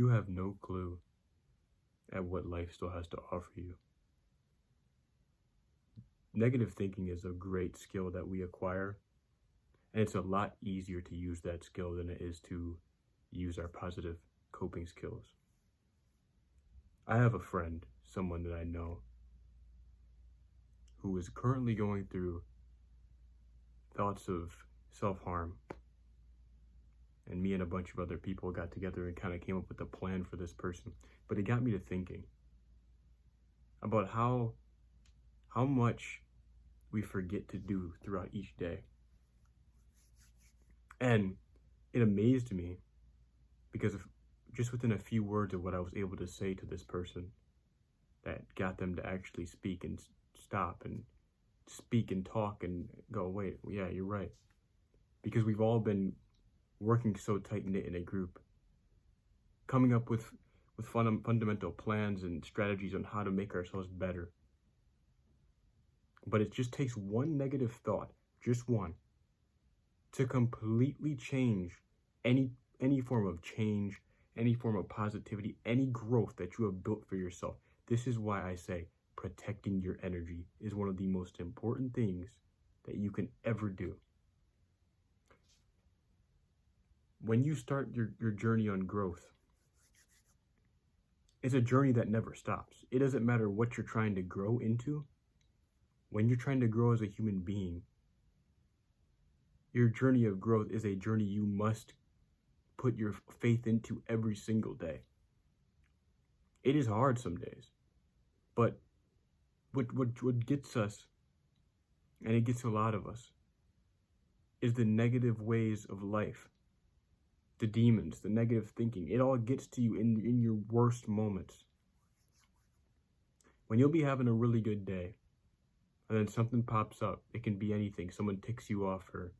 You have no clue at what life still has to offer you. Negative thinking is a great skill that we acquire, and it's a lot easier to use that skill than it is to use our positive coping skills. I have a friend, someone that I know, who is currently going through thoughts of self-harm. And me and a bunch of other people got together and kind of came up with a plan for this person. But it got me to thinking about how much we forget to do throughout each day. And it amazed me because of just within a few words of what I was able to say to this person that got them to actually speak and stop and speak and talk and go, wait, yeah, you're right. Because we've all been working so tight-knit in a group, coming up with fundamental plans and strategies on how to make ourselves better. But it just takes one negative thought, just one, to completely change any form of change, any form of positivity, any growth that you have built for yourself. This is why I say protecting your energy is one of the most important things that you can ever do. When you start your journey on growth, it's a journey that never stops. It doesn't matter what you're trying to grow into. When you're trying to grow as a human being, your journey of growth is a journey you must put your faith into every single day. It is hard some days, but what gets us, and it gets a lot of us, is the negative ways of life. The demons, the negative thinking, it all gets to you in your worst moments. When you'll be having a really good day, and then something pops up, it can be anything, someone ticks you off, or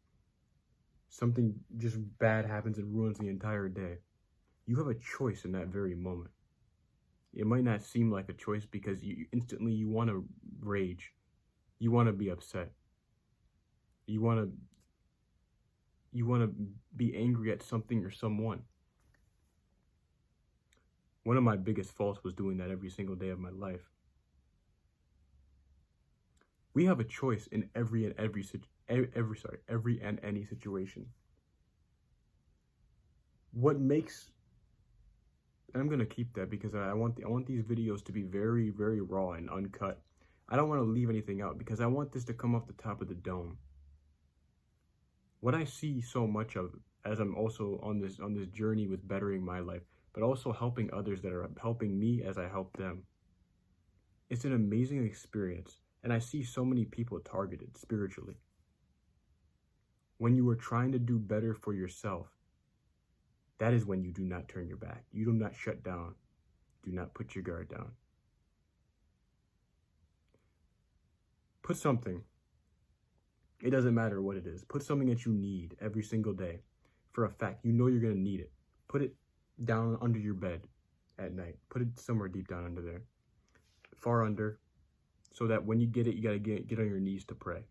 something just bad happens and ruins the entire day. You have a choice in that very moment. It might not seem like a choice because you want to rage. You want to be upset. You want to be angry at something or someone. One of my biggest faults was doing that every single day of my life. We have a choice in every and any situation. What makes, and I'm gonna keep that because I want these videos to be very, very raw and uncut. I don't want to leave anything out because I want this to come off the top of the dome. What I see so much of, as I'm also on this journey with bettering my life, but also helping others that are helping me as I help them, it's an amazing experience. And I see so many people targeted spiritually. When you are trying to do better for yourself, that is when you do not turn your back. You do not shut down. Do not put your guard down. Put something, it doesn't matter what it is, put something that you need every single day. For a fact, you know you're going to need it. Put it down under your bed at night. Put it somewhere deep down under there. Far under. So that when you get it, you got to get on your knees to pray.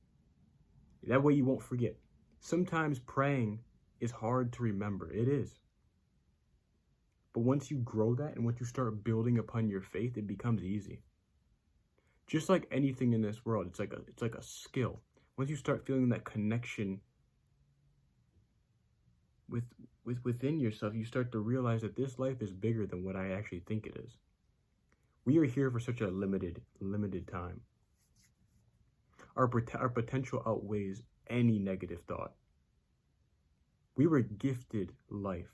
That way you won't forget. Sometimes praying is hard to remember. It is. But once you grow that and once you start building upon your faith, it becomes easy. Just like anything in this world, it's like a skill. Once you start feeling that connection within yourself, you start to realize that this life is bigger than what I actually think it is. We are here for such a limited time. Our potential outweighs any negative thought. We were gifted life.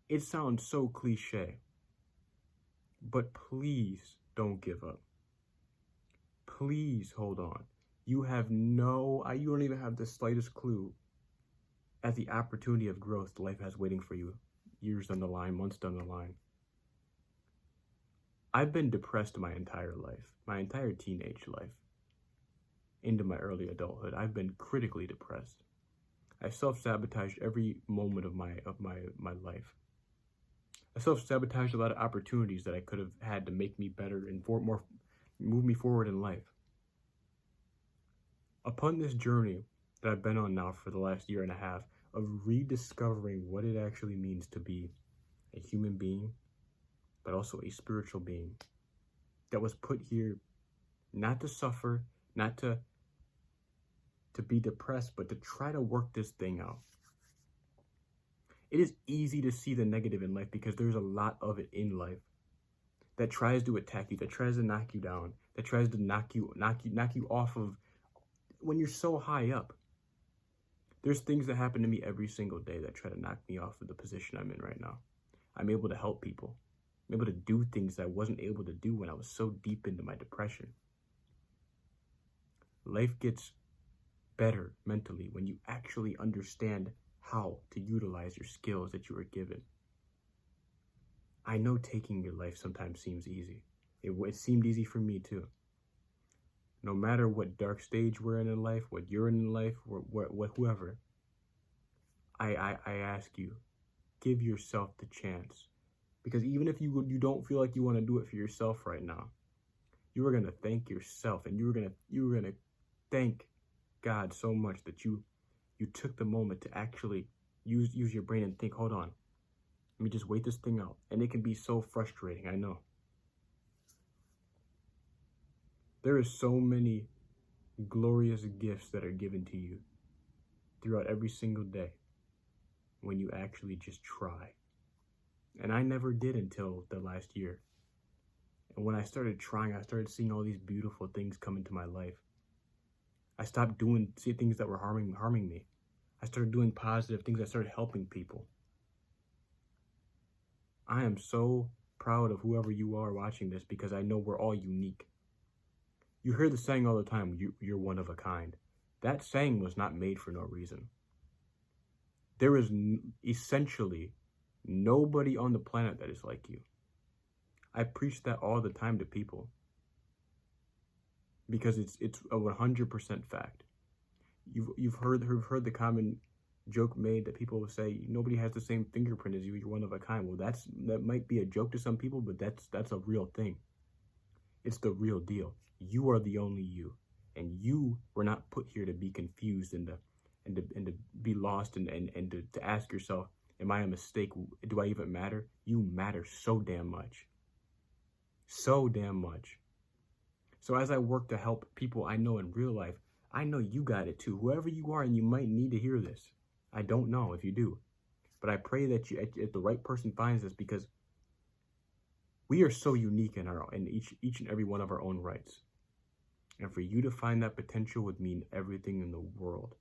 It sounds so cliche, but please don't give up. Please hold on. You don't even have the slightest clue at the opportunity of growth life has waiting for you years down the line, months down the line. I've been depressed my entire life, my entire teenage life, into my early adulthood. I've been critically depressed. I self-sabotaged every moment of my life. I self-sabotaged a lot of opportunities that I could have had to make me better and move me forward in life. Upon this journey that I've been on now for the last year and a half of rediscovering what it actually means to be a human being, but also a spiritual being that was put here not to suffer, not to be depressed, but to try to work this thing out. It is easy to see the negative in life because there's a lot of it in life that tries to attack you, that tries to knock you down, that tries to knock you off of when you're so high up. There's things that happen to me every single day that try to knock me off of the position I'm in right now. I'm able to help people. I'm able to do things that I wasn't able to do when I was so deep into my depression. Life gets better mentally when you actually understand how to utilize your skills that you were given. I know taking your life sometimes seems easy. It seemed easy for me too. No matter what dark stage we're in life, what you're in life, what whoever, I ask you, give yourself the chance. Because even if you don't feel like you want to do it for yourself right now, you are going to thank yourself, and you are going to thank God so much that you took the moment to actually use your brain and think, hold on, let me just wait this thing out. And it can be so frustrating, I know. There are so many glorious gifts that are given to you throughout every single day when you actually just try. And I never did until the last year. And when I started trying, I started seeing all these beautiful things come into my life. I stopped doing things that were harming me. I started doing positive things. I started helping people. I am so proud of whoever you are watching this because I know we're all unique. You hear the saying all the time, you're one of a kind. That saying was not made for no reason. There is essentially nobody on the planet that is like you. I preach that all the time to people because it's a 100% fact. You've heard the common joke made that people will say nobody has the same fingerprint as you. You're one of a kind. Well, that might be a joke to some people, but that's a real thing. It's the real deal. You are the only you, and you were not put here to be confused and to be lost and to ask yourself, am I a mistake? Do I even matter? You matter so damn much. So damn much. So as I work to help people I know in real life, I know you got it too. Whoever you are, and you might need to hear this. I don't know if you do, but I pray that if the right person finds this, because we are so unique in each and every one of our own rights. And for you to find that potential would mean everything in the world.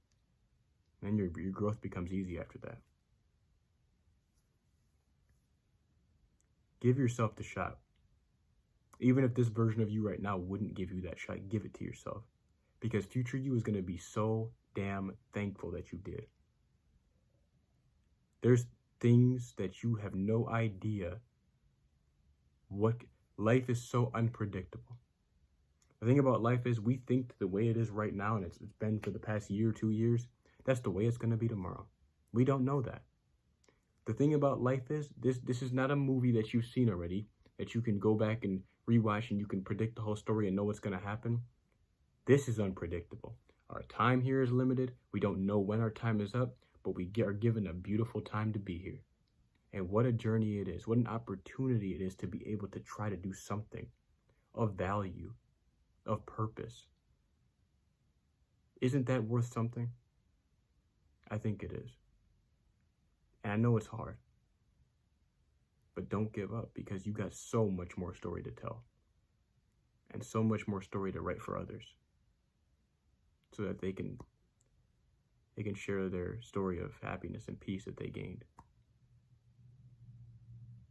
And your growth becomes easy after that. Give yourself the shot. Even if this version of you right now wouldn't give you that shot, give it to yourself. Because future you is going to be so damn thankful that you did. There's things that you have no idea what life is so unpredictable. The thing about life is we think the way it is right now, and it's been for the past year, 2 years, that's the way it's going to be tomorrow. We don't know that. The thing about life is this is not a movie that you've seen already, that you can go back and rewatch and you can predict the whole story and know what's going to happen. This is unpredictable. Our time here is limited. We don't know when our time is up, but we are given a beautiful time to be here. And what a journey it is. What an opportunity it is to be able to try to do something of value, of purpose. Isn't that worth something? I think it is. And I know it's hard. But don't give up, because you got so much more story to tell. And so much more story to write for others. So that they can share their story of happiness and peace that they gained.